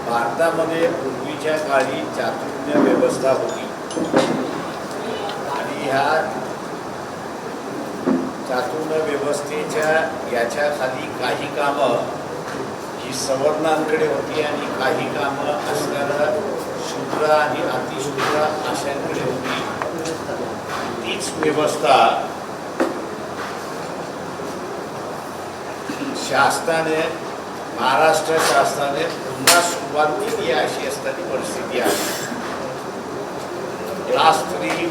भारतामध्ये पूर्वीच्या काळी चातुर्य व्यवस्था होती आणि ह्या चातुर्य व्यवस्थेच्या याच्या खाली काही कामं ही सवर्णांकडे होती आणि काही कामं असणाऱ्या शूद्र आणि अतिशूद्र अशांकडे होती. तीच व्यवस्था शासनाने महाराष्ट्र शासनाने पुन्हा सुरुवात केली अशी असताना परिस्थिती आहे. क्लास 3,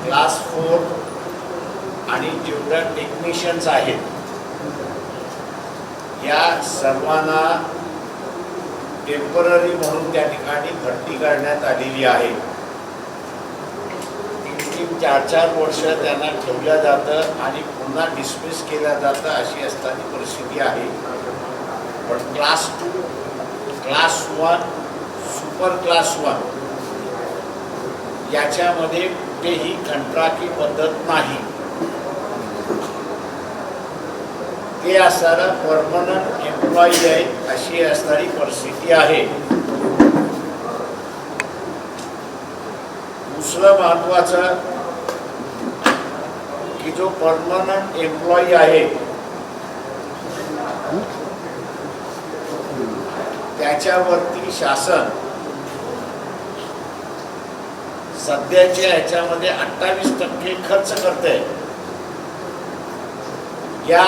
क्लास 4 आणि जेवढ्या टेक्निशियन्स आहेत या सर्वांना टेम्पररी म्हणून त्या ठिकाणी भरती करण्यात आलेली आहे. 3-4 वर्ष त्यांना ठेवलं जातं आणि पुन्हा डिसमिस केलं जातं अशी असताना परिस्थिती आहे. पण क्लास 2, क्लास 1, सुपर क्लास 1 याच्यामध्ये कुठेही कंत्राटी पद्धत नाही. ते असणारं परमनंट एम्प्लॉई आहे अशी असणारी परिस्थिती आहे. दुसरं महत्त्वाचं की जो परमनंट एम्प्लॉई आहे त्याच्यावरती शासन सध्याच्या ह्याच्यामध्ये 28% खर्च करते. या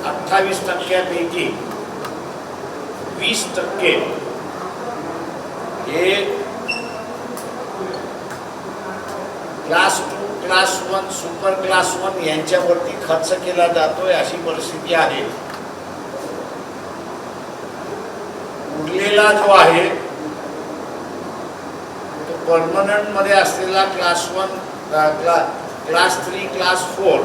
28%पैकी 20% हे क्लास 2, क्लास 1, सुपर क्लास 1 यांच्यावरती खर्च केला जातोय अशी परिस्थिती आहे. उरलेला जो आहे तो परमनंट मध्ये असलेला क्लास 1, क्लास 3, क्लास 4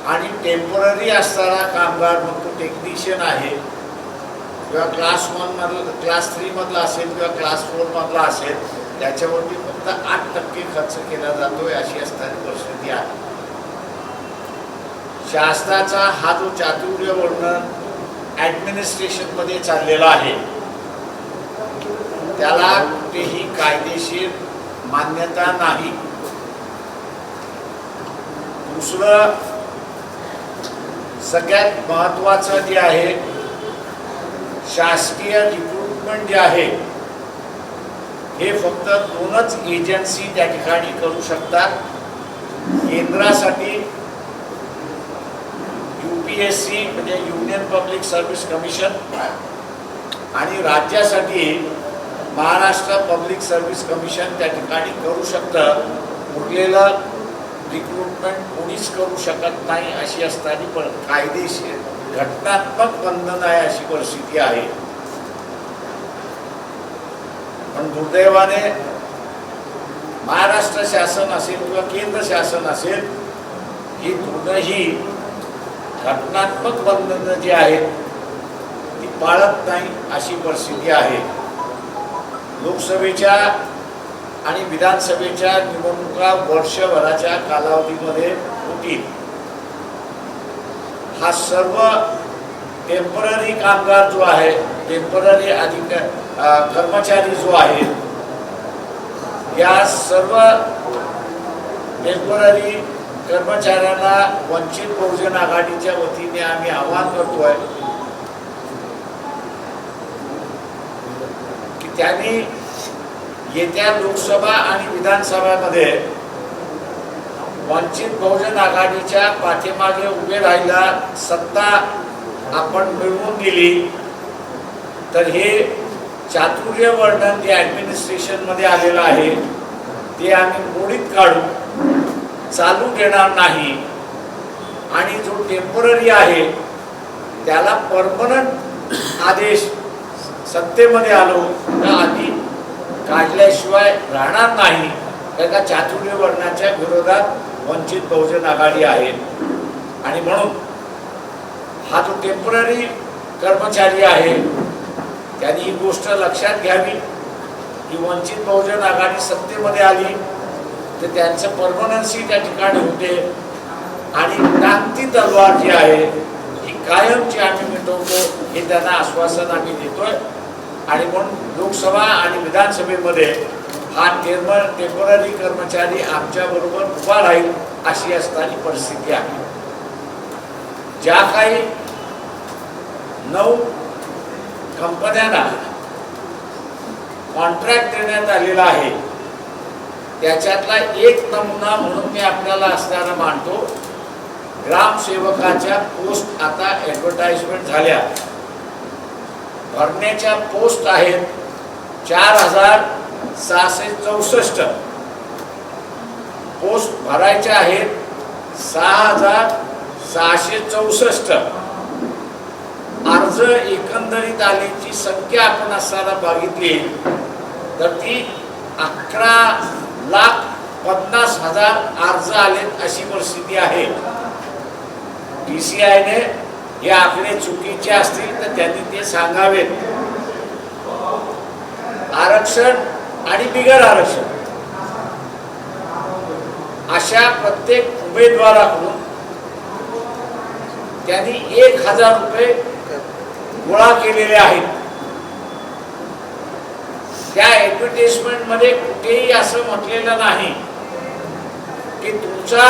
आणि टेम्पररी असणारा कामगार मग तो टेक्निशियन आहे किंवा क्लास 1 मधला, क्लास 3 मधला असेल किंवा क्लास 4 मधला असेल त्याच्यावरती फक्त 8% खर्च केला जातोय अशी असणारी परिस्थिती आहे. शासनाचा हा जो चातुर्य वर्णन ऍडमिनिस्ट्रेशन मध्ये चाललेला आहे त्याला कुठेही कायदेशीर मान्यता नाही. दुसरं सगळ्यात महत्त्वाचं जे आहे शासकीय रिक्रुटमेंट जे आहे हे फक्त 2च एजन्सी त्या ठिकाणी करू शकतात. केंद्रासाठी UPSC म्हणजे युनियन पब्लिक सर्व्हिस कमिशन आणि राज्यासाठी महाराष्ट्र पब्लिक सर्व्हिस कमिशन त्या ठिकाणी करू शकतं. उरलेलं रिक्रुटमेंट कोणीच करू शकत नाही अशी असणारी पण कायदेशीर घटनात्मक बंधन आहे अशी परिस्थिती आहे. पण दुर्दैवाने महाराष्ट्र शासन असेल किंवा केंद्र शासन असेल ही दोनही घटनात्मक बंधनं जी आहेत ती पाळत नाही अशी परिस्थिती आहे. लोकसभेच्या आणि विधानसभेच्या निवडणुका वर्षभराच्या कालावधीमध्ये होतील. हा सर्व टेम्पररी कामगार जो आहे, टेम्पररी कर्मचारी जो आहे, या सर्व टेम्पररी कर्मचाऱ्यांना वंचित बहुजन आघाडीच्या वतीने आम्ही आवाहन करतोय की त्यांनी येत्या लोकसभा आणि विधानसभामध्ये वंचित बहुजन आघाडीच्या पाठीमागे उभे राहिला सत्ता आपण मिळवून दिली तर हे चातुर्य वर्णन जे ऍडमिनिस्ट्रेशन मध्ये आलेलं आहे ते आम्ही मोडीत काढू, चालू देणार नाही आणि जो टेम्पररी आहे त्याला परमनंट आदेश सत्तेमध्ये आलो तर आधी काढल्याशिवाय राहणार नाही. त्या चातुर्य वर्णाच्या विरोधात वंचित बहुजन आघाडी आहे आणि म्हणून हा जो टेम्पररी कर्मचारी आहे त्यांनी ही गोष्ट लक्षात घ्यावी की वंचित बहुजन आघाडी सत्तेमध्ये आली तर त्यांचं परमनन्सी त्या ठिकाणी होते आणि क्रांती तलवार जी आहे ही कायमची आम्ही मिटवतो हे त्यांना आश्वासन आम्ही देतोय. आणि म्हणून लोकसभा आणि विधानसभेमध्ये हा टेम्पररी कर्मचारी आमच्याबरोबर उभा राहील अशी असणारी परिस्थिती आहे. ज्या काही 9 कंपन्यांना कॉन्ट्रॅक्ट देण्यात आलेला आहे त्याच्यातला एक नमुना म्हणून मी आपल्याला असताना मांडतो. ग्रामसेवकाच्या पोस्ट आता ॲडव्हर्टाइजमेंट झाल्या, भरण्याच्या पोस्ट आहेत 4664, पोस्ट भरायच्या आहेत 6664. अर्ज एकंदरीत आलेची संख्या आपण असताना बघितली तर ती 11,50,000 अर्ज आलेत अशी परिस्थिती आहे. DCIने हे आकडे चुकीचे असतील तर त्यांनी ते सांगावेत. आरक्षण आणि बिगर आरक्षण अशा प्रत्येक उमेदवाराकडून त्यांनी 1,000 रुपये गोळा केलेले आहेत. त्या ऍडव्हर्टाइजमेंट मध्ये कुठेही असं म्हटलेलं नाही की तुमचा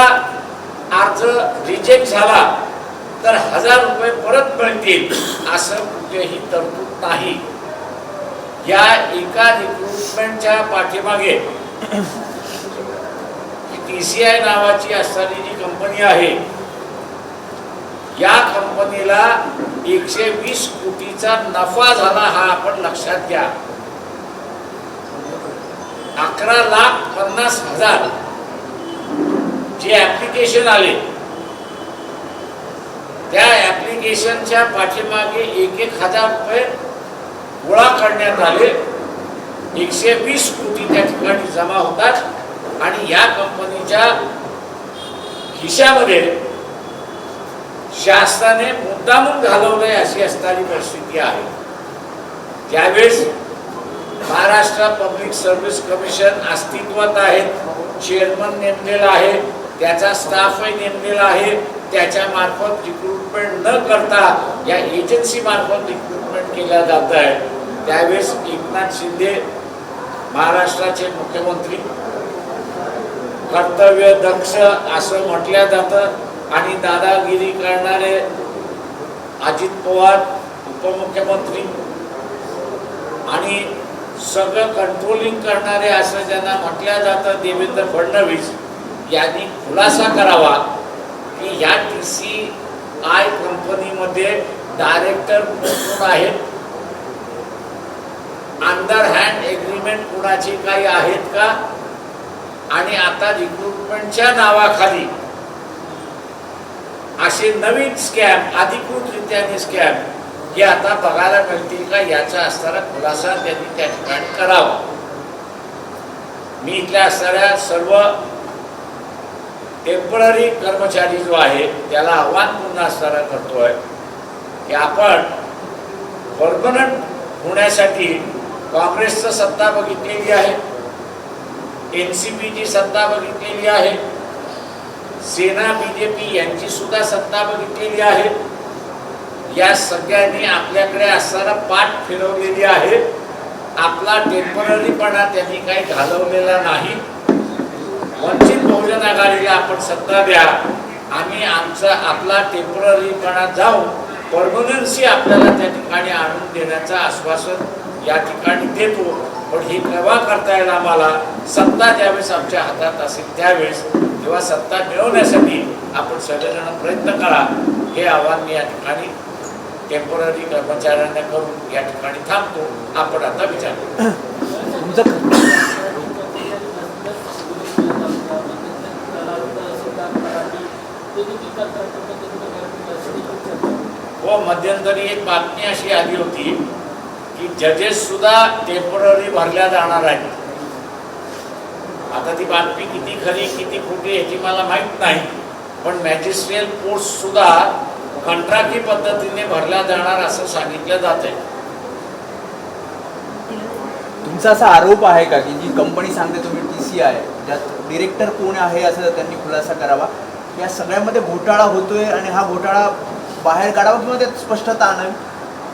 अर्ज रिजेक्ट झाला तर 1,000 रुपये परत मिळतील, असं कुठेही तरतूद नाही. या एका रिक्रुटमेंटच्या पाठीमागे TCI नावाची असणारी जी कंपनी आहे या कंपनीला 120 कोटीचा नफा झाला हा आपण लक्षात घ्या. 11,50,000 जे ऍप्लिकेशन आले त्या ऍप्लिकेशनच्या पाठीमागे 1,000 रुपये गोळा करण्यात आले. 120 कोटी त्या ठिकाणी जमा होतात आणि या कंपनीच्या खिशामध्ये शासनाने मुद्दामून घालवलंय अशी असणारी परिस्थिती आहे. त्यावेळेस महाराष्ट्र पब्लिक सर्व्हिस कमिशन अस्तित्वात आहे, चेअरमन नेमलेला आहे, त्याचा स्टाफही नेमलेला आहे. त्याच्या मार्फत रिक्रुटमेंट न करता या एजन्सी मार्फत रिक्रुटमेंट केल्या जात आहे. त्यावेळेस एकनाथ शिंदे महाराष्ट्राचे मुख्यमंत्री कर्तव्य दक्ष असं म्हटलं जातं आणि दादागिरी करणारे अजित पवार उपमुख्यमंत्री आणि सगळं कंट्रोलिंग करणारे असं ज्यांना म्हटलं जातं देवेंद्र फडणवीस यांनी खुलासा करावा की या TCI कंपनीमध्ये डायरेक्टर कोण आहेत, अंडर हँड एग्रीमेंट कोणाची काही आहेत का, आणि आता रिक्रुटमेंटच्या नावाखाली असे नवीन स्कॅम अधिकृतरित्याने स्कॅम हे आता बघायला मिळतील का याचा असणारा खुलासा त्यांनी त्या ठिकाणी करावा. मी इथल्या असणाऱ्या सर्व टेम्पररी कर्मचारी जो आहे त्याला आव्हान पुन्हा असणारा करतोय की आपण परमनंट होण्यासाठी काँग्रेसचं सत्ता बघितलेली आहे, NCPची सत्ता बघितलेली आहे, सेना BJP यांची सुद्धा सत्ता बघितलेली आहे. या सगळ्यांनी आपल्याकडे असताना पाठ फिरवलेली आहे. आपला टेम्पररीपणा त्यांनी काही घालवलेला नाही. वंचित बहुजन आघाडीला आपण सत्ता द्या, आम्ही आपला टेम्पररीपणा जाऊन परमनन्सी आपल्याला त्या ठिकाणी आणून देण्याचं आश्वासन या ठिकाणी देतो. पण हे केव्हा करता येईल आम्हाला, सत्ता ज्यावेळेस आमच्या हातात असेल त्यावेळेस, तेव्हा सत्ता मिळवण्यासाठी आपण सगळेजण प्रयत्न करा हे आव्हान मी या ठिकाणी टेम्पररी कर्मचाऱ्यांना करून या ठिकाणी थांबतो. आपण आता विचार हो. मध्यंतरी एक बातमी अशी आली होती की जजेस सुद्धा टेम्पररी भरल्या जाणार आहेत. आता ती बातमी किती खरी किती खोटी याची मला माहीत नाही, पण मॅजिस्ट्रियल पोस्ट सुद्धा कंत्राटी पद्धतीने भरला जाणार असं सांगितलं जात आहे. तुमचा असा आरोप आहे का की जी कंपनी सांगते तुम्ही TCI ज्यात डिरेक्टर कोण आहे असं त्यांनी खुलासा करावा, या सगळ्यामध्ये घोटाळा होतोय आणि हा घोटाळा बाहेर काढावं किंवा त्यात स्पष्टता आणावी?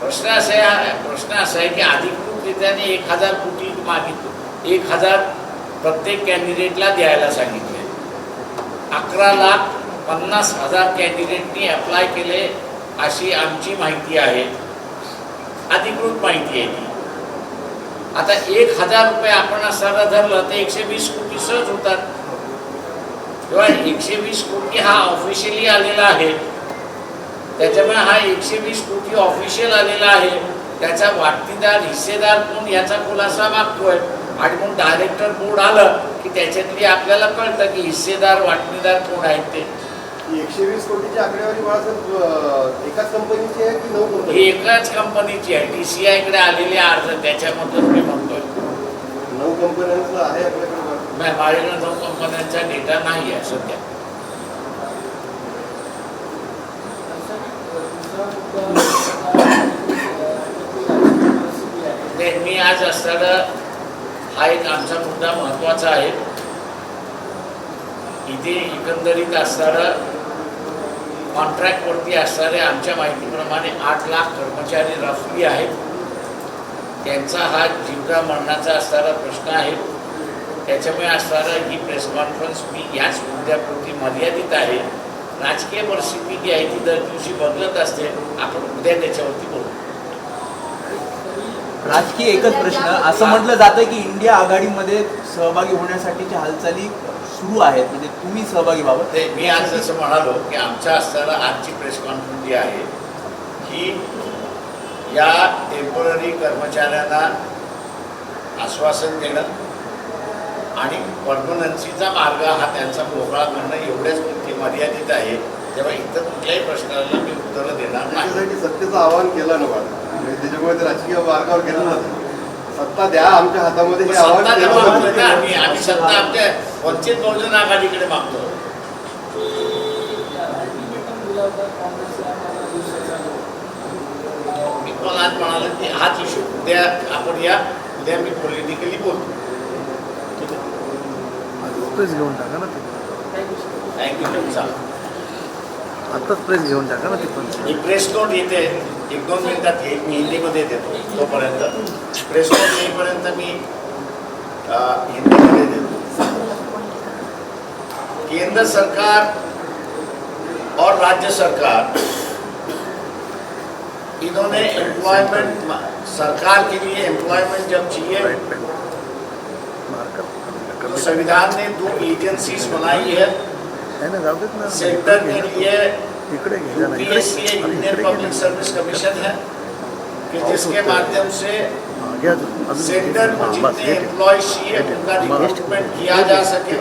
प्रश्न असा आहे की अधिकृतरित्याने 1000 कोटी मागितलं, 1000 प्रत्येक कॅन्डिडेटला द्यायला सांगितले. 11,50,000 कॅन्डिडेटनी अप्लाय केले अशी आमची माहिती आहे, अधिकृत माहिती आहे ती. आता 1000 रुपये आपण असताना धरलं तर 120 कोटी सहज होतात. तेव्हा 120 कोटी हा ऑफिशियली आलेला आहे. त्याच्यामुळे हा 120 कोटी ऑफिशियल आलेला आहे, त्याचा वाटणीदार हिस्सेदार कोण याचा खुलासा मागतोय. आणि मग डायरेक्टर बोर्ड आलं की त्याच्यातली आपल्याला कळतं की हिस्सेदार वाटणीदार कोण आहेत ते. 120 कोटीची आकडेवारी बाळासाहेब एकाच कंपनीची आहे की 9 कंपनी? ही एकाच कंपनीची आहे. TCI कडे आलेले अर्ज त्याच्यामधून मी म्हणतोय. 9 कंपन्यांचं आहे आपल्याकडे? नाही, माझ्याकडे 9 कंपन्यांचा डेटा नाही आहे सध्या. मी आज असताना हा एक आमचा मुद्दा महत्त्वाचा आहे. इथे एकंदरीत असताना कॉन्ट्रॅक्टवरती असणारे आमच्या माहितीप्रमाणे 8 लाख कर्मचारी रफली आहेत. त्यांचा हा जीवना मरणाचा असणारा प्रश्न आहे. त्याच्यामुळे असणारा ही प्रेस कॉन्फरन्स मी याच मुद्द्यापुरती मर्यादित आहे. राजकीय परिस्थिती जी आहे ती दर दिवशी बदलत असते. आपण उद्या त्याच्यावरती बोलू. राजकीय एकच प्रश्न, असं म्हटलं जातं की इंडिया आघाडीमध्ये सहभागी होण्यासाठीच्या हालचाली सुरू आहेत, म्हणजे तुम्ही सहभागी व्हावं. ते मी आज जसं म्हणालो की आमच्या असताना आजची प्रेस कॉन्फरन्स जी आहे ही या टेम्पररी कर्मचाऱ्यांना आश्वासन देणं आणि परमनन्सीचा मार्ग हा त्यांचा मोकळा करणं एवढ्याच पुरती मर्यादित आहे. तेव्हा इतर कुठल्याही प्रश्नाला मी उत्तरं देणार नाही. त्याच्यासाठी सत्तेचं आवाहन केलं ना बाळा, त्याच्यामुळे ते राजकीय मार्गावर गेलं ना. सत्ता द्या आमच्या हातामध्ये हे आवाहन सत्ता केलं मागतोय ना जातं. आम्ही सत्ता आमच्या वंचित बहुजन आघाडीकडे मागतो. मी पण आज म्हणालो की हाच इश्यू उद्या आपण उद्या मी पॉलिटिकली बोलतो. प्रेस घेऊन टाका ना ते. थँक्यू. चालेल. आत्ताच प्रेस घेऊन टाका ना ती पण. ही प्रेस नोट येते 1-2 मिनिटात येईल. मी हिंदीमध्ये देतो. तोपर्यंत प्रेस नोट येईपर्यंत मी हिंदीमध्ये देतो. केंद्र सरकार और राज्य सरकार इन्होंने एम्प्लॉयमेंट, सरकार के लिए एम्प्लॉयमेंट जब चाहिए तो संविधान ने 2 एजेंसीज बनाई है. सेंटर के लिए UPSC union public service commission है कि जिसके माध्यम से सेंटर को जितने एम्प्लॉयज चाहिए उनका रिक्रूटमेंट किया जा सके.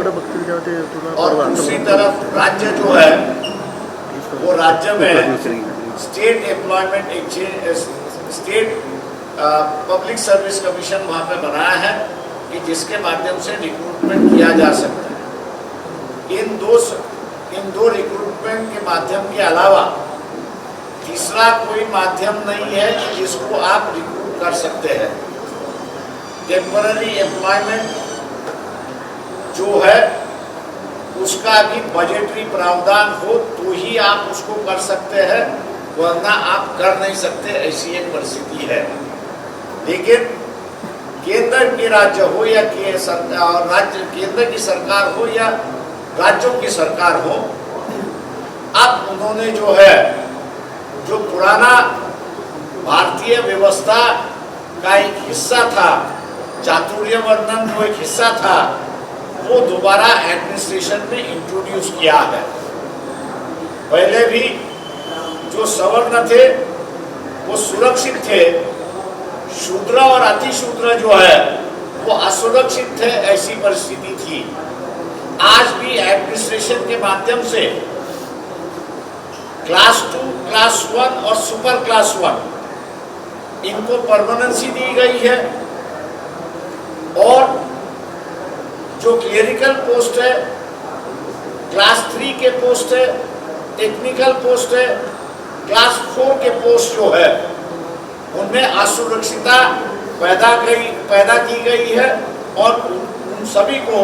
और दूसरी तरफ राज्य जो है वो राज्य में state employment exchange, state public service commission वहाँ पे बनाया है कि जिसके माध्यम से रिक्रूटमेंट किया जा सकता है. इन दो रिक्रूटमेंट के माध्यम के अलावा तीसरा कोई माध्यम नहीं है कि जिसको आप रिक्रूट कर सकते हैं. टेम्पररी एम्प्लॉयमेंट जो है उसका भी बजटरी प्रावधान हो तो ही आप उसको कर सकते हैं, वरना आप कर नहीं सकते. ऐसी एक परिस्थिति है. लेकिन केंद्र के राज्य हो या केंद्र की सरकार हो या राज्यों की सरकार हो, अब उन्होंने जो है जो पुराना भारतीय व्यवस्था का एक हिस्सा था, चातुर्य वर्णन जो एक हिस्सा था, वो दोबारा एडमिनिस्ट्रेशन में इंट्रोड्यूस किया है. पहले भी जो सवर्ण थे वो सुरक्षित थे, शूद्र और अतिशूद्र जो है वो असुरक्षित थे. ऐसी परिस्थिति थी. आज भी एडमिनिस्ट्रेशन के माध्यम से क्लास 2, क्लास 1 और सुपर क्लास 1 इनको परमानेंसी दी गई है. और जो क्लेरिकल पोस्ट है, क्लास 3 के पोस्ट है, टेक्निकल पोस्ट है, क्लास 4 के पोस्ट जो है उनमें असुरक्षितता पैदा की गई है और उन सभी को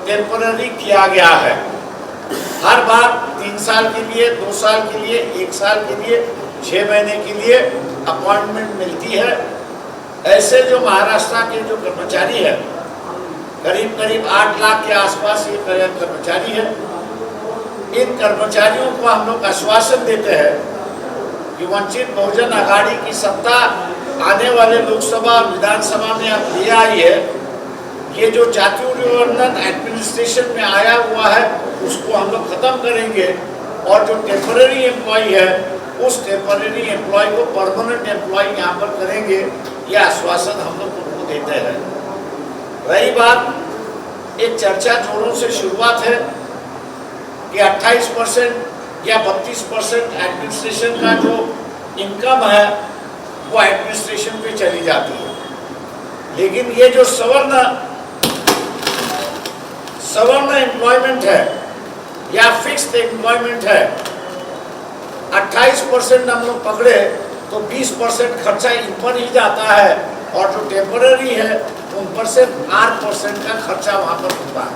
टेम्पररी किया गया है. हर बार 3 साल के लिए, 2 साल के लिए, 1 साल के लिए, 6 महीने के लिए अपॉइंटमेंट मिलती है। ऐसे जो महाराष्ट्र के जो कर्मचारी है, करीब करीब 8 लाख के आसपास ये कर्मचारी है, इन कर्मचारियों को हम लोग आश्वासन देते हैं कि वंचित बहुजन आघाड़ी की सत्ता आने वाले लोकसभा और विधानसभा में अब ले आई है। ये जो चातुर्य वर्णन एडमिनिस्ट्रेशन में आया हुआ है उसको हम लोग खत्म करेंगे और जो टेम्पररी एम्प्लॉय है उस टेम्पररी एम्प्लॉय को परमानेंट एम्प्लॉय यहाँ पर करेंगे। ये आश्वासन हम लोग उनको देते हैं। रही बात एक चर्चा जोरों से शुरुआत है कि 28% या 32% एडमिनिस्ट्रेशन का जो इनकम है वो एडमिनिस्ट्रेशन पे चली जाती है, लेकिन ये जो सवर्ण एम्प्लॉयमेंट है या फिक्स्ड एम्प्लॉयमेंट है, 28% हम लोग पकड़े तो 20% खर्चा इन पर ही जाता है और जो टेम्पररी है उन पर से 8% का खर्चा वहां पर होता है।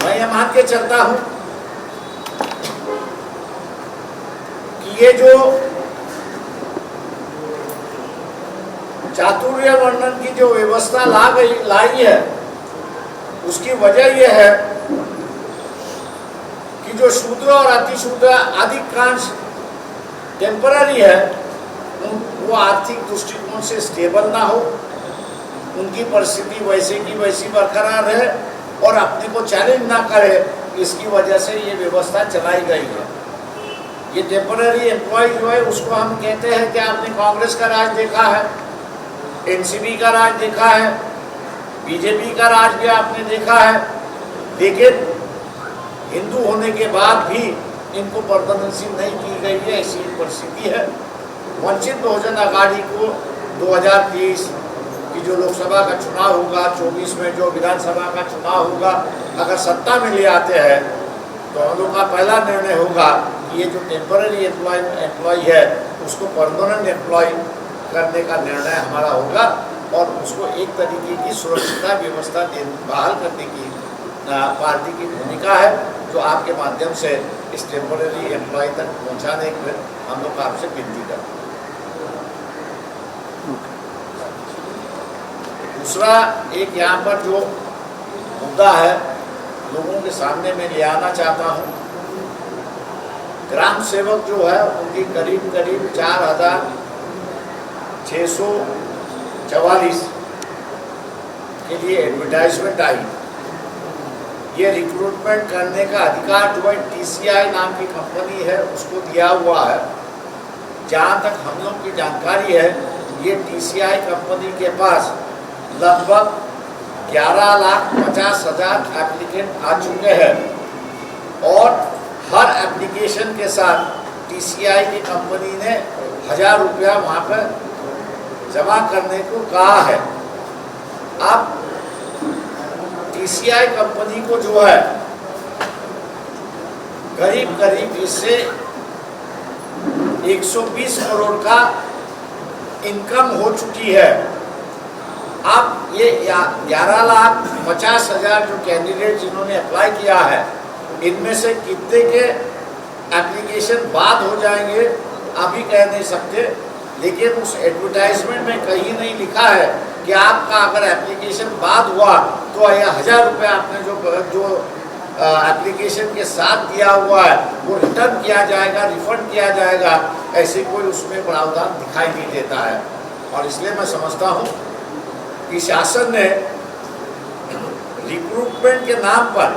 मैं ये मान के चलता हूं कि ये जो चातुर्य वर्णन की जो व्यवस्था लाई है उसकी वजह यह है कि जो शूद्र और अतिशूद्र अधिकांश टेम्पररी है वो आर्थिक दृष्टिकोण से स्टेबल ना हो, उनकी परिस्थिति वैसे की वैसी बरकरार रहे और अपने को चैलेंज ना करे, इसकी वजह से ये व्यवस्था चलाई गई है। ये टेम्पररी एम्प्लॉय जो है उसको हम कहते हैं कि आपने कांग्रेस का राज देखा है, एनसीपी का राज देखा है, बीजेपी का राज भी आपने देखा है, लेकिन हिंदू होने के बाद भी इनको परदनसी नहीं की गई है, ऐसी परिस्थिति है। वंचित बहुजन आघाड़ी को 2023 की जो लोकसभा का चुनाव होगा, 24 में जो विधानसभा का चुनाव होगा, अगर सत्ता में ले आते हैं तो हम लोग का पहला निर्णय होगा कि ये जो टेम्पररी एम्प्लॉय है उसको परमानेंट एम्प्लॉय करने का निर्णय हमारा होगा और उसको एक तरीके की सुरक्षिता व्यवस्था बहाल करने की पार्टी की भूमिका है, जो आपके माध्यम से इस टेम्पररी एम्प्लॉय तक पहुंचाने के हम लोग आपसे विनती करते हैं। दूसरा एक यहाँ पर जो मुद्दा है लोगों के सामने मैं ले आना चाहता हूँ, ग्राम सेवक जो है उनकी करीब करीब 4,644 के लिए एडवर्टाइजमेंट आई। ये रिक्रूटमेंट करने का अधिकार जो है TCI नाम की कंपनी है उसको दिया हुआ है। जहाँ तक हम लोग की जानकारी है ये TCI कंपनी के पास लगभग 11,50,000 एप्लीकेंट आ चुके हैं और हर एप्लीकेशन के साथ TCI की कंपनी ने 1,000 रुपया वहाँ पर जमा करने को कहा है। अब TCI कंपनी को जो है करीब करीब इससे 120 करोड़ का इनकम हो चुकी है। अब ये 11,50,000 जो कैंडिडेट जिन्होंने अप्लाई किया है इनमें से कितने के एप्लीकेशन बाद हो जाएंगे अभी कह नहीं सकते, लेकिन उस एडवर्टाइजमेंट में कहीं नहीं लिखा है कि आपका अगर एप्लीकेशन बाद हुआ तो यह 1,000 रुपया आपने जो एप्लीकेशन के साथ दिया हुआ है वो रिटर्न किया जाएगा, रिफंड किया जाएगा, ऐसे कोई उसमें प्रावधान दिखाई नहीं देता है। और इसलिए मैं समझता हूँ कि शासन ने रिक्रूटमेंट के नाम पर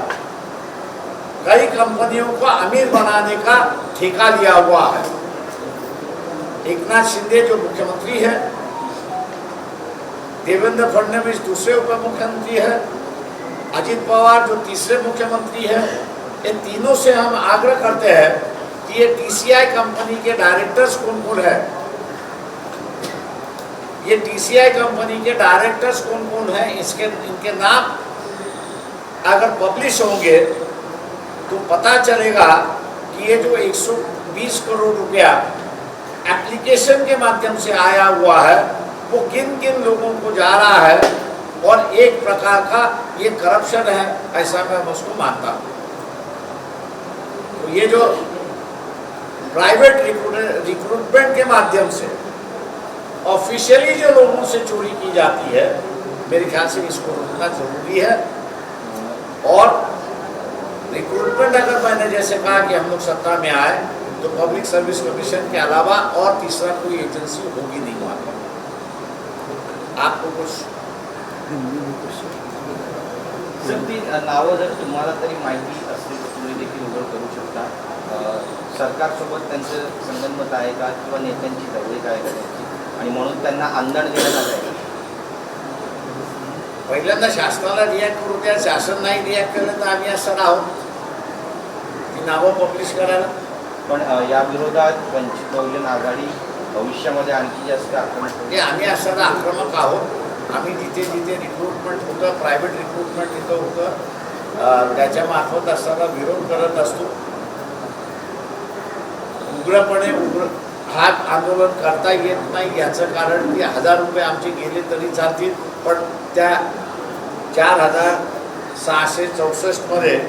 कई कंपनियों को अमीर बनाने का ठेका लिया हुआ है। एकनाथ शिंदे जो मुख्यमंत्री है, देवेंद्र फडणवीस दूसरे उप मुख्यमंत्री है, अजित पवार जो तीसरे मुख्यमंत्री है, इन तीनों से हम आग्रह करते हैं कि ये TCI कंपनी के डायरेक्टर्स कौन कौन है, ये TCI कंपनी के डायरेक्टर्स कौन कौन है, इनके नाम अगर पब्लिश होंगे तो पता चलेगा कि ये जो 120 करोड़ रुपया एप्लीकेशन के माध्यम से आया हुआ है वो किन किन लोगों को जा रहा है और एक प्रकार का ये करप्शन है, ऐसा मैं उसको मानता हूँ। तो ये जो प्राइवेट रिक्रूटमेंट के माध्यम से ऑफिशियली जो लोगों से चोरी की जाती है, मेरे ख्याल से इसको रोकना जरूरी है। और रिक्रूटमेंट अगर मैंने जैसे कहा कि हम लोग सत्ता में आए तो पब्लिक सर्विस कमीशन के अलावा और तीसरा कोई एजेंसी होगी नहीं वहाँ पर। आपको कुछ सर ती नावं जर तुम्हाला तरी माहिती असतील तर तुम्ही देखील उघड करू शकता. सरकारसोबत त्यांचं संगनमत आहे का किंवा नेत्यांची जवळीक आहे का त्यांची, आणि म्हणून त्यांना आंदण देण्यात आलं आहे? पहिल्यांदा शासनाला रिॲक्ट करू द्या. शासन नाही रिॲक्ट केलं तर आम्ही असं आहोत ती नावं पब्लिश करायला. पण या विरोधात वंचित बहुजन आघाडी भविष्यामध्ये आणखी जास्त आक्रमक होईल. हे आम्ही असताना आक्रमक आहोत. आम्ही जिथे जिथे रिक्रूटमेंट होतं, प्रायव्हेट रिक्रूटमेंट तिथं होतं, त्याच्यामार्फत असताना विरोध करत असतो. उग्रपणे हात आंदोलन करता येत नाही. याचं कारण की 1000 रुपये आमचे गेले तरी चालतील, पण त्या 4664 मध्ये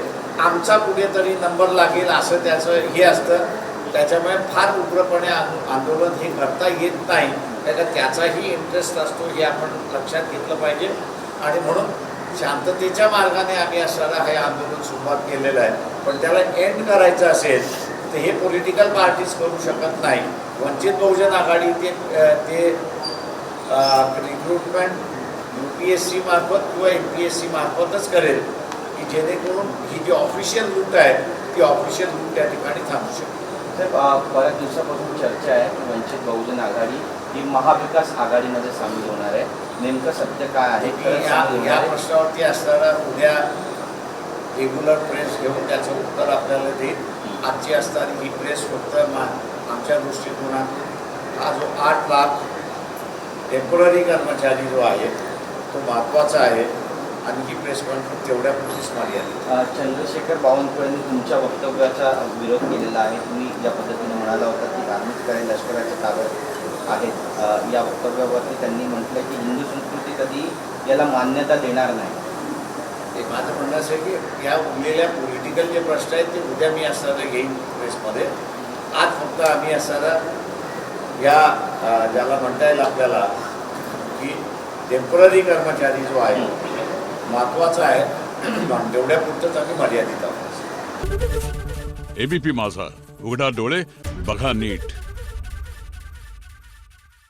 आमचा कुठेतरी नंबर लागेल असं त्याचं हे असतं. त्याच्यामुळे फार उग्रपणे आंदोलन हे करता येत नाही. त्याचाही इंटरेस्ट असतो हे आपण लक्षात घेतलं पाहिजे. आणि म्हणून शांततेच्या मार्गाने आम्ही असताना हे आंदोलन सुरुवात केलेलं आहे. पण त्याला एंड करायचं असेल तर हे पॉलिटिकल पार्टीज करू शकत नाही. वंचित बहुजन आघाडी ते रिक्रूटमेंट UPSC मार्फत किंवा MPSC मार्फतच करेल की जेणेकरून ही जी ऑफिशियल रूट आहे ती ऑफिशियल रूट त्या ठिकाणी थांबू शकते. साहेब बऱ्याच दिवसापासून चर्चा आहे की वंचित बहुजन आघाडी ही महाविकास आघाडीमध्ये सामील होणार आहे. नेमकं सत्य काय आहे? या प्रश्नावरती असणारा उद्या रेग्युलर प्रेस घेऊन त्याचं उत्तर आपल्याला देईल. आजची असणारी ही प्रेस फक्त आमच्या दृष्टिकोनातून हा जो 8 लाख टेम्पररी कर्मचारी जो आहे तो महत्त्वाचा आहे आणि ही प्रेस कॉन्फरन्स तेवढ्या पुरतीच मर्यादित. चंद्रशेखर बावनकुळेंनी तुमच्या वक्तव्याचा विरोध केलेला आहे. तुम्ही ज्या पद्धतीने म्हणाला होता की धार्मिक कार्य लष्कराच्या ताब्यात आहेत, या वक्तव्यावरती त्यांनी म्हटलं की हिंदू संस्कृती कधी याला मान्यता देणार नाही. ते माझं म्हणणं असं आहे की या उरलेल्या पॉलिटिकल जे प्रश्न आहेत ते उद्या मी असताना घेईन प्रेसमध्ये. आज फक्त आम्ही असताना या ज्याला म्हणता येईल आपल्याला की टेम्पररी कर्मचारी जो आहे महत्त्वाचा आहे, तेवढ्या पुरतंच आम्ही मर्यादित आहोत. ABP माझा, उघडा डोळे बघा नीट.